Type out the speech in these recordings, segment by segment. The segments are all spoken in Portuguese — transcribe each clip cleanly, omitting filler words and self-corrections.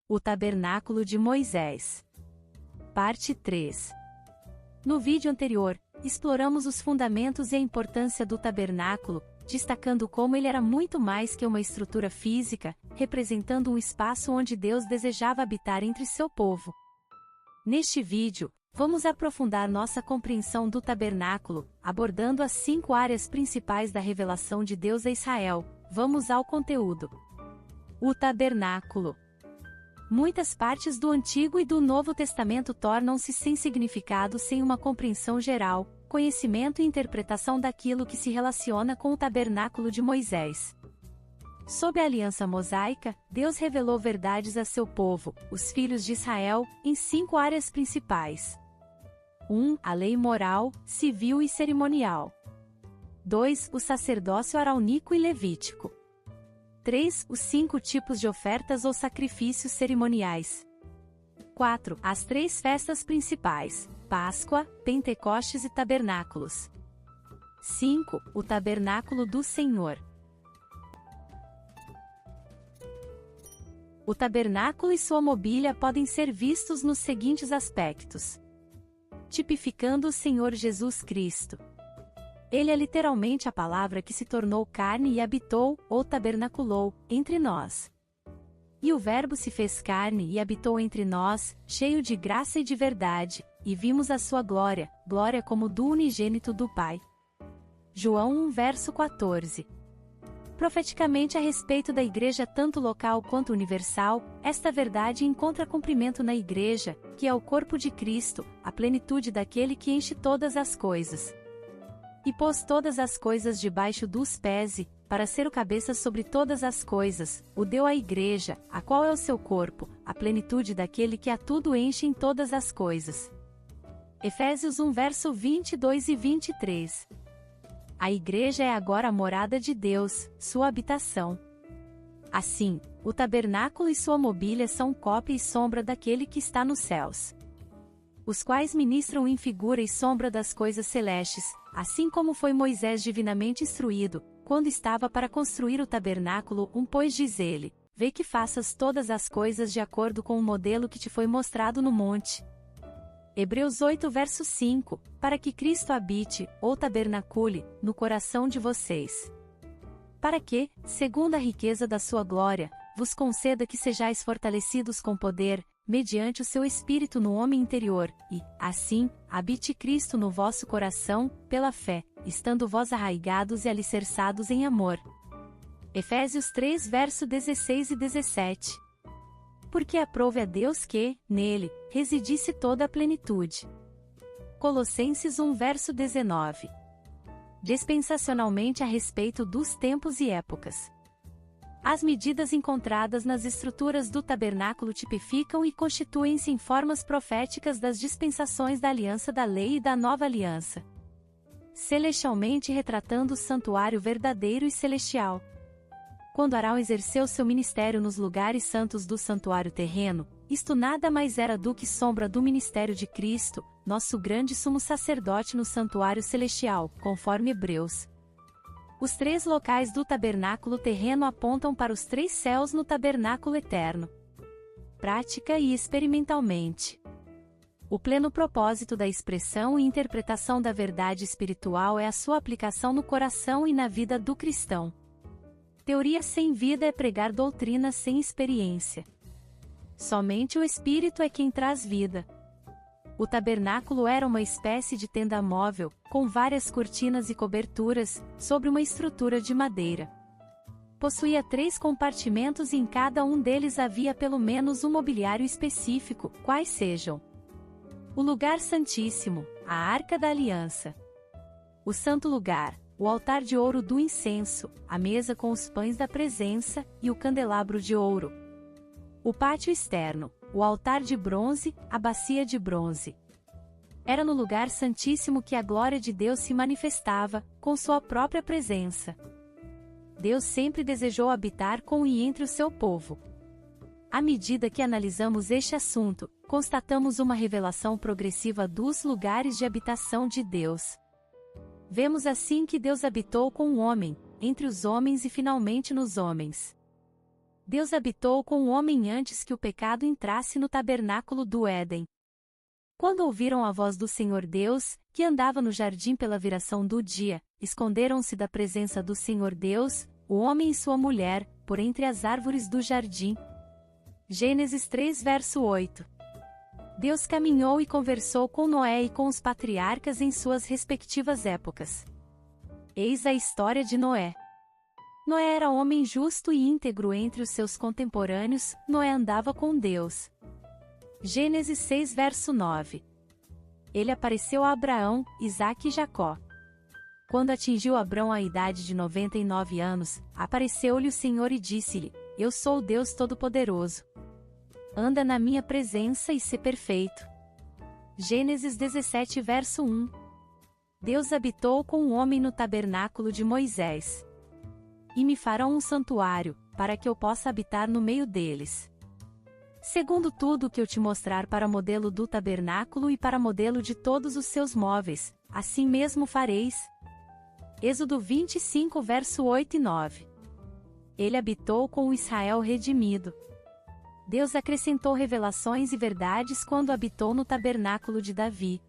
O tabernáculo de Moisés. Parte 3. No vídeo anterior, exploramos os fundamentos e a importância do tabernáculo, destacando como ele era muito mais que uma estrutura física, representando um espaço onde Deus desejava habitar entre seu povo. Neste vídeo, vamos aprofundar nossa compreensão do tabernáculo, abordando as 5 áreas principais da revelação de Deus a Israel. Vamos ao conteúdo. O tabernáculo. Muitas partes do Antigo e do Novo Testamento tornam-se sem significado sem uma compreensão geral, conhecimento e interpretação daquilo que se relaciona com o tabernáculo de Moisés. Sob a aliança mosaica, Deus revelou verdades a seu povo, os filhos de Israel, em 5 áreas principais. 1. A lei moral, civil e cerimonial. 2. O sacerdócio araúnico e levítico. 3. Os 5 tipos de ofertas ou sacrifícios cerimoniais. 4. As 3 festas principais: Páscoa, Pentecostes e Tabernáculos. 5. O Tabernáculo do Senhor. O tabernáculo e sua mobília podem ser vistos nos seguintes aspectos. Tipificando o Senhor Jesus Cristo. Ele é literalmente a palavra que se tornou carne e habitou, ou tabernaculou, entre nós. E o Verbo se fez carne e habitou entre nós, cheio de graça e de verdade, e vimos a sua glória, glória como do unigênito do Pai. João 1 verso 14. Profeticamente a respeito da igreja tanto local quanto universal, esta verdade encontra cumprimento na igreja, que é o corpo de Cristo, a plenitude daquele que enche todas as coisas. E pôs todas as coisas debaixo dos pés e, para ser o cabeça sobre todas as coisas, o deu à igreja, a qual é o seu corpo, a plenitude daquele que a tudo enche em todas as coisas. Efésios 1 verso 22 e 23. A igreja é agora a morada de Deus, sua habitação. Assim, o tabernáculo e sua mobília são cópia e sombra daquele que está nos céus, os quais ministram em figura e sombra das coisas celestes, assim como foi Moisés divinamente instruído, quando estava para construir o tabernáculo. Pois diz ele: vê que faças todas as coisas de acordo com o modelo que te foi mostrado no monte. Hebreus 8 verso 5, para que Cristo habite, ou tabernacule, no coração de vocês. Para que, segundo a riqueza da sua glória, vos conceda que sejais fortalecidos com poder, mediante o seu Espírito no homem interior, e, assim, habite Cristo no vosso coração, pela fé, estando vós arraigados e alicerçados em amor. Efésios 3 verso 16 e 17. Porque aprove a Deus que, nele, residisse toda a plenitude. Colossenses 1 verso 19. Dispensacionalmente a respeito dos tempos e épocas. As medidas encontradas nas estruturas do tabernáculo tipificam e constituem-se em formas proféticas das dispensações da aliança da lei e da nova aliança, celestialmente retratando o santuário verdadeiro e celestial. Quando Arão exerceu seu ministério nos lugares santos do santuário terreno, isto nada mais era do que sombra do ministério de Cristo, nosso grande sumo sacerdote no santuário celestial, conforme Hebreus. Os 3 locais do tabernáculo terreno apontam para os 3 céus no tabernáculo eterno. Prática e experimentalmente. O pleno propósito da expressão e interpretação da verdade espiritual é a sua aplicação no coração e na vida do cristão. Teoria sem vida é pregar doutrina sem experiência. Somente o Espírito é quem traz vida. O tabernáculo era uma espécie de tenda móvel, com várias cortinas e coberturas, sobre uma estrutura de madeira. Possuía 3 compartimentos e em cada um deles havia pelo menos um mobiliário específico, quais sejam: o lugar santíssimo, a arca da aliança, o santo lugar, o altar de ouro do incenso, a mesa com os pães da presença, e o candelabro de ouro, o pátio externo, o altar de bronze, a bacia de bronze. Era no lugar santíssimo que a glória de Deus se manifestava, com sua própria presença. Deus sempre desejou habitar com e entre o seu povo. À medida que analisamos este assunto, constatamos uma revelação progressiva dos lugares de habitação de Deus. Vemos assim que Deus habitou com o homem, entre os homens e finalmente nos homens. Deus habitou com o homem antes que o pecado entrasse no tabernáculo do Éden. Quando ouviram a voz do Senhor Deus, que andava no jardim pela viração do dia, esconderam-se da presença do Senhor Deus, o homem e sua mulher, por entre as árvores do jardim. Gênesis 3 verso 8. Deus caminhou e conversou com Noé e com os patriarcas em suas respectivas épocas. Eis a história de Noé. Noé era homem justo e íntegro entre os seus contemporâneos, Noé andava com Deus. Gênesis 6 verso 9. Ele apareceu a Abraão, Isaque e Jacó. Quando atingiu Abrão a idade de 99 anos, apareceu-lhe o Senhor e disse-lhe: Eu sou o Deus Todo-Poderoso. Anda na minha presença e sê perfeito. Gênesis 17 verso 1. Deus habitou com o homem no tabernáculo de Moisés. E me farão um santuário, para que eu possa habitar no meio deles. Segundo tudo o que eu te mostrar para modelo do tabernáculo e para modelo de todos os seus móveis, assim mesmo fareis. Êxodo 25 verso 8 e 9. Ele habitou com o Israel redimido. Deus acrescentou revelações e verdades quando habitou no tabernáculo de Davi.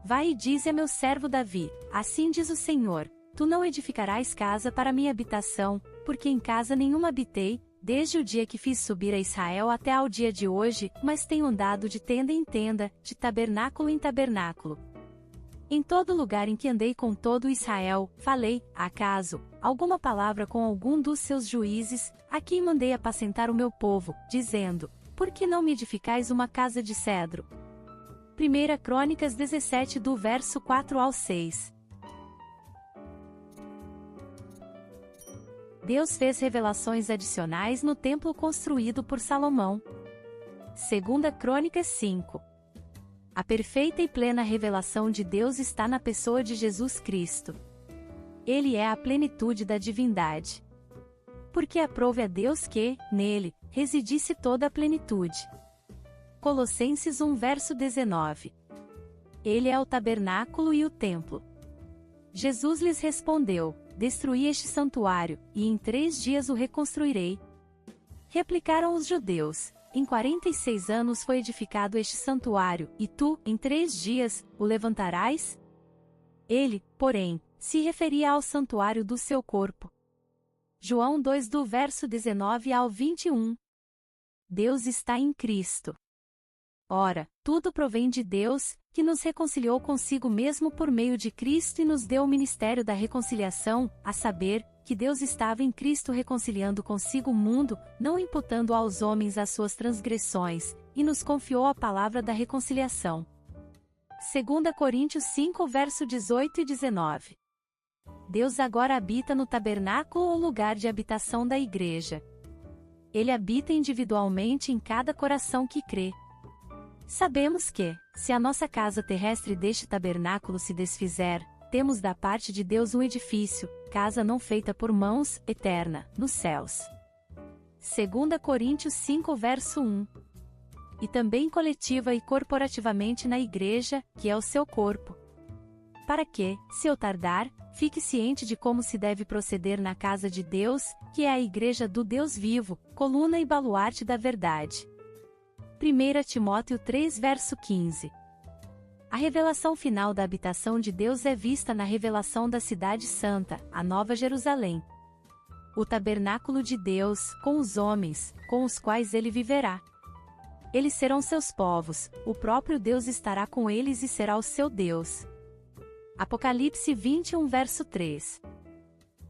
Vai e dize a meu servo Davi, assim diz o Senhor, tu não edificarás casa para minha habitação, porque em casa nenhuma habitei, desde o dia que fiz subir a Israel até ao dia de hoje, mas tenho andado de tenda em tenda, de tabernáculo em tabernáculo. Em todo lugar em que andei com todo Israel, falei, acaso, alguma palavra com algum dos seus juízes, a quem mandei apacentar o meu povo, dizendo, por que não me edificais uma casa de cedro? 1 Crônicas 17 do verso 4 ao 6. Deus fez revelações adicionais no templo construído por Salomão. 2 Crônicas 5. A perfeita e plena revelação de Deus está na pessoa de Jesus Cristo. Ele é a plenitude da divindade. Porque aprove a Deus que, nele, residisse toda a plenitude. Colossenses 1 verso 19. Ele é o tabernáculo e o templo. Jesus lhes respondeu, destruí este santuário, e em 3 dias o reconstruirei. Replicaram os judeus, em 46 anos foi edificado este santuário, e tu, em 3 dias, o levantarás? Ele, porém, se referia ao santuário do seu corpo. João 2 do verso 19 ao 21. Deus está em Cristo. Ora, tudo provém de Deus, que nos reconciliou consigo mesmo por meio de Cristo e nos deu o ministério da reconciliação, a saber, que Deus estava em Cristo reconciliando consigo o mundo, não imputando aos homens as suas transgressões, e nos confiou a palavra da reconciliação. 2 Coríntios 5 verso 18 e 19. Deus agora habita no tabernáculo ou lugar de habitação da igreja. Ele habita individualmente em cada coração que crê. Sabemos que, se a nossa casa terrestre deste tabernáculo se desfizer, temos da parte de Deus um edifício, casa não feita por mãos, eterna, nos céus. 2 Coríntios 5 verso 1. E também coletiva e corporativamente na igreja, que é o seu corpo. Para que, se eu tardar, fique ciente de como se deve proceder na casa de Deus, que é a igreja do Deus vivo, coluna e baluarte da verdade. 1 Timóteo 3 verso 15. A revelação final da habitação de Deus é vista na revelação da cidade santa, a Nova Jerusalém. O tabernáculo de Deus, com os homens, com os quais ele viverá. Eles serão seus povos, o próprio Deus estará com eles e será o seu Deus. Apocalipse 21 verso 3.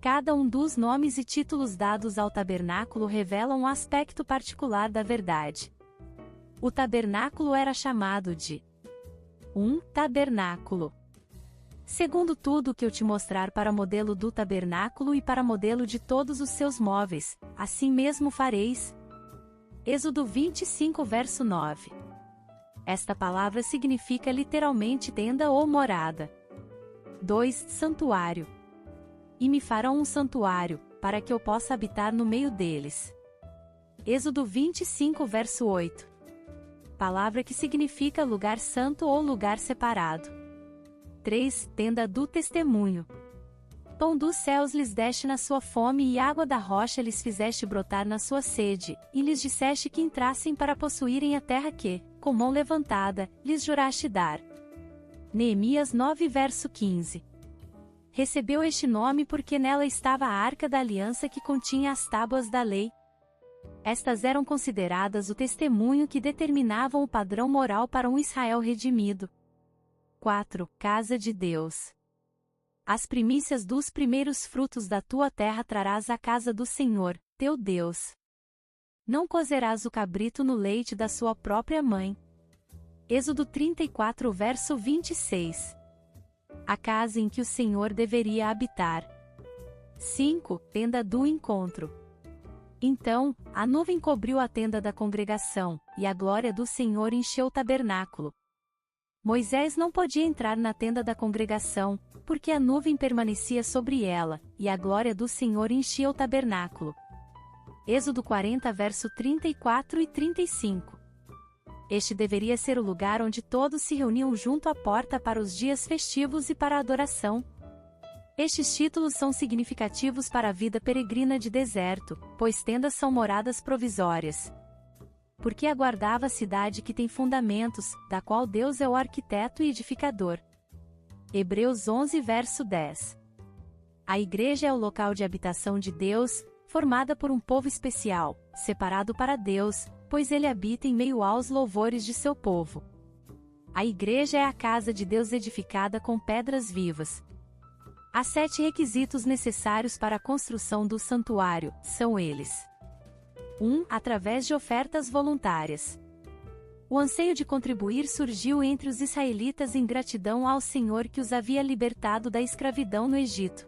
Cada um dos nomes e títulos dados ao tabernáculo revela um aspecto particular da verdade. O tabernáculo era chamado de tabernáculo. Segundo tudo o que eu te mostrar para modelo do tabernáculo e para modelo de todos os seus móveis, assim mesmo fareis. Êxodo 25 verso 9. Esta palavra significa literalmente tenda ou morada. 2 Santuário. E me farão um santuário, para que eu possa habitar no meio deles. Êxodo 25 verso 8. Palavra que significa lugar santo ou lugar separado. 3 Tenda do testemunho. Pão dos céus lhes deste na sua fome e água da rocha lhes fizeste brotar na sua sede, e lhes disseste que entrassem para possuírem a terra que, com mão levantada, lhes juraste dar. Neemias 9 verso 15. Recebeu este nome porque nela estava a arca da aliança que continha as tábuas da lei. Estas eram consideradas o testemunho que determinavam o padrão moral para um Israel redimido. 4. Casa de Deus. As primícias dos primeiros frutos da tua terra trarás à casa do Senhor, teu Deus. Não cozerás o cabrito no leite da sua própria mãe. Êxodo 34 verso 26. A casa em que o Senhor deveria habitar. 5. Tenda do encontro. Então, a nuvem cobriu a tenda da congregação, e a glória do Senhor encheu o tabernáculo. Moisés não podia entrar na tenda da congregação, porque a nuvem permanecia sobre ela, e a glória do Senhor enchia o tabernáculo. Êxodo 40 verso 34 e 35. Este deveria ser o lugar onde todos se reuniam junto à porta para os dias festivos e para a adoração. Estes títulos são significativos para a vida peregrina de deserto, pois tendas são moradas provisórias. Porque aguardava a cidade que tem fundamentos, da qual Deus é o arquiteto e edificador. Hebreus 11 verso 10. A igreja é o local de habitação de Deus, formada por um povo especial, separado para Deus, pois ele habita em meio aos louvores de seu povo. A igreja é a casa de Deus edificada com pedras vivas. Há 7 requisitos necessários para a construção do santuário, são eles: 1. Através de ofertas voluntárias. O anseio de contribuir surgiu entre os israelitas em gratidão ao Senhor que os havia libertado da escravidão no Egito.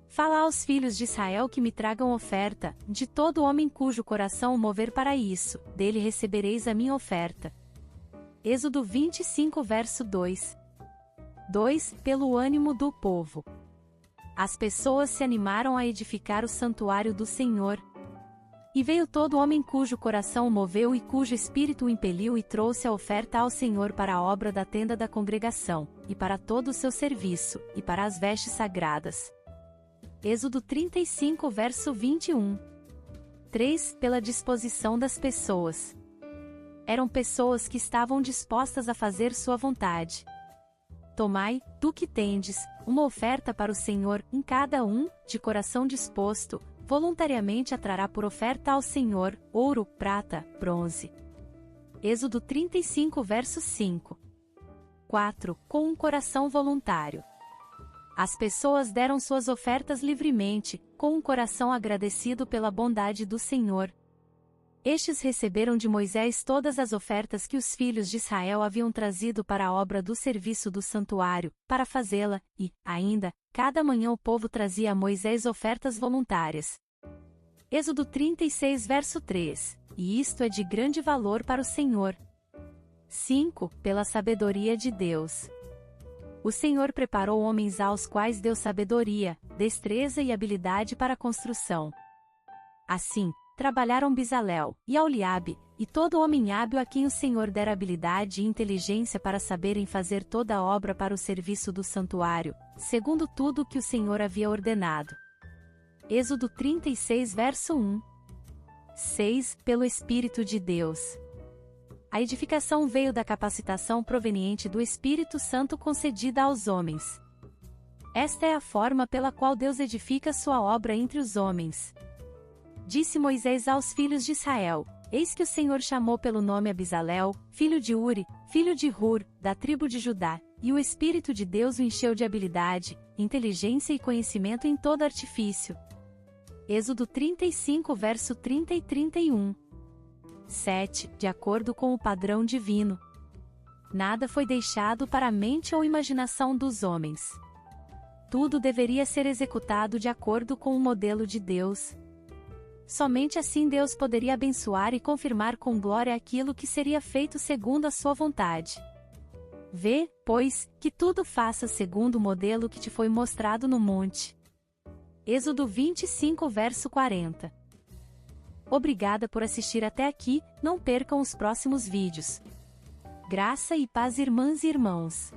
Fala aos filhos de Israel que me tragam oferta, de todo homem cujo coração o mover para isso, dele recebereis a minha oferta. Êxodo 25 verso 2. 2. Pelo ânimo do povo. As pessoas se animaram a edificar o santuário do Senhor. E veio todo homem cujo coração o moveu e cujo espírito o impeliu e trouxe a oferta ao Senhor para a obra da tenda da congregação, e para todo o seu serviço, e para as vestes sagradas. Êxodo 35 verso 21. 3. Pela disposição das pessoas. Eram pessoas que estavam dispostas a fazer sua vontade. Tomai, tu que tendes, uma oferta para o Senhor, em cada um, de coração disposto, voluntariamente a trará por oferta ao Senhor, ouro, prata, bronze. Êxodo 35 verso 5. 4. Com um coração voluntário. As pessoas deram suas ofertas livremente, com um coração agradecido pela bondade do Senhor. Estes receberam de Moisés todas as ofertas que os filhos de Israel haviam trazido para a obra do serviço do santuário, para fazê-la, e, ainda, cada manhã o povo trazia a Moisés ofertas voluntárias. Êxodo 36 verso 3. E isto é de grande valor para o Senhor. 5. Pela sabedoria de Deus. O Senhor preparou homens aos quais deu sabedoria, destreza e habilidade para a construção. Assim, trabalharam Bezalel, e Aholiabe, e todo homem hábil a quem o Senhor dera habilidade e inteligência para saberem fazer toda a obra para o serviço do santuário, segundo tudo o que o Senhor havia ordenado. Êxodo 36 verso 1. 6. Pelo Espírito de Deus. A edificação veio da capacitação proveniente do Espírito Santo concedida aos homens. Esta é a forma pela qual Deus edifica sua obra entre os homens. Disse Moisés aos filhos de Israel: Eis que o Senhor chamou pelo nome a Bezalel, filho de Uri, filho de Hur, da tribo de Judá, e o Espírito de Deus o encheu de habilidade, inteligência e conhecimento em todo artifício. Êxodo 35 verso 30 e 31. 7. De acordo com o padrão divino. Nada foi deixado para a mente ou imaginação dos homens. Tudo deveria ser executado de acordo com o modelo de Deus. Somente assim Deus poderia abençoar e confirmar com glória aquilo que seria feito segundo a sua vontade. Vê, pois, que tudo faça segundo o modelo que te foi mostrado no monte. Êxodo 25 verso 40. Obrigada por assistir até aqui, não percam os próximos vídeos. Graça e paz, irmãs e irmãos.